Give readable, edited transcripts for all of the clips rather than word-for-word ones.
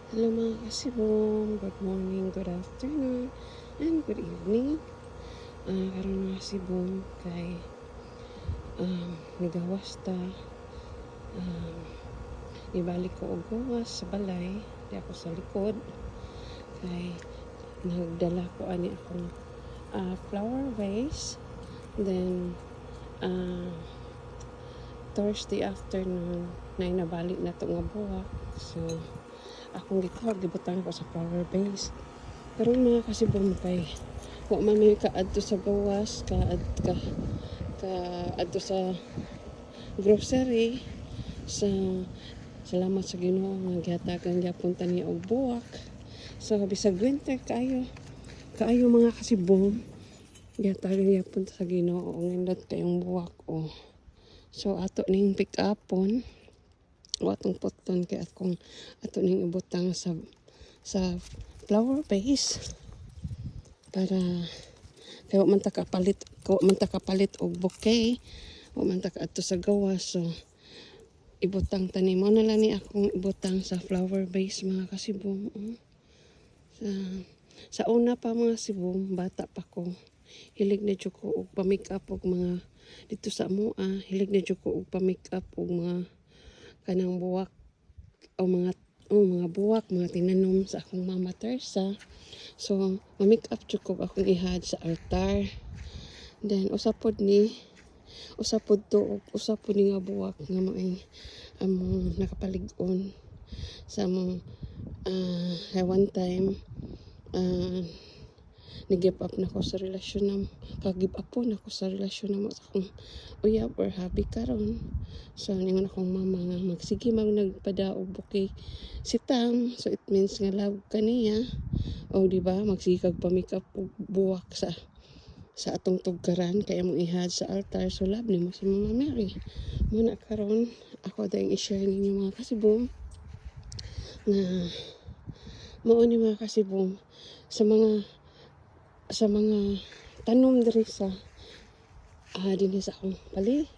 Hello mga kasibong, good morning, good afternoon, and good evening. Karon mga kasibong kay nagawas ta. Ibalik ko og gawas sa balay, di ako sa likod. Kay nagdala ko ani akong flower vase. Then Thursday afternoon na nabalik na to nga buwak. So akong gibutang ko sa flower vase. Pero mga kasibong kay wa man may kaadto sa gawas, kaadto sa grocery. Sa salamat sa Ginoo nga gihatagan gyapon ta niya og buwak. So bisag winter kaayo mga kasibong, gihatagan gyapon ta sa Ginoo og nindot kayong buwak o. So ato ning pick upon watong poton kay akong ato ning ibutang sa flower vase para kay wa man ta kapalit og bouquet, wa man ta kaadto sa gawas. So ibutang tani mo na lang ni akong ibutang sa flower vase mga kasibong. Sa una pa mga kasibong, bata pa ko, hilig na jud ko og pa-make up og mga dito sa amoa, hilig na jud ko og pa-make up og mga kanang buwak o mga buwak, mga tinanom sa akong mama Teresa. So ma-make up jud ko akong ihad sa altar. Then usapod ni nga buwak nga maay among nakapalig-on sa among one time nag-give up na ko sa relasyon na kag-give up po na ko sa relasyon na mo sa akong uyab or habi karon. So ningon akong mama nga magsige nagpadaog bouquet si Tam. So it means nga love kaniya o di ba magsige kag pa-make up og buwak sa atong tugkaran kay among ihad sa altar. So love ni mo si Mama Mary. Muna karon ako dayong i-share ninyo mga kasibong na mao ni mga kasibong sa mga tanom diri sa dinhi sa akong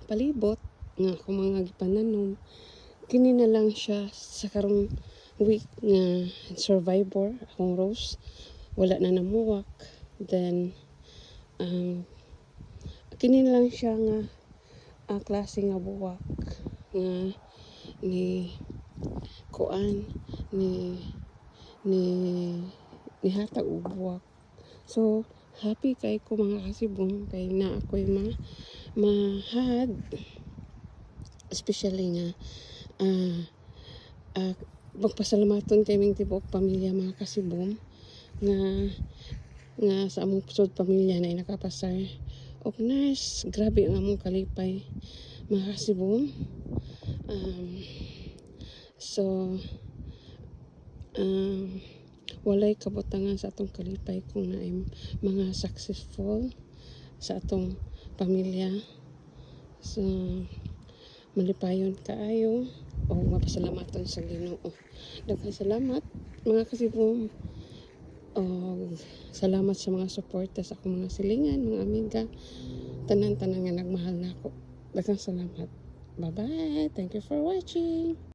palibot nga akong mga gipananom. Kini na lang siya sa karong week nga survivor akong rose, wala na namuwak. Then kini na lang siya nga klase nga buwak nga ni kuan ni hatag og buwak. So happy kay ko mga kasibong kay na ako'y mahad, especially nga magpasalamaton kay ming tibuok pamilya mga kasibong nga sa among pusod pamilya na nakapasar og nurse. Grabe ang among kalipay mga kasibong. Walay kabutangan sa atong kalipay kung naay mga successful sa atong pamilya. So malipayon kaayo o mapasalamaton sa Ginoo. Daghang salamat mga kasibong. Salamat sa mga suporta sa akong mga silingan, mga amiga, tanan nga nagmahal nako. Daghang salamat. Bye bye. Thank you for watching.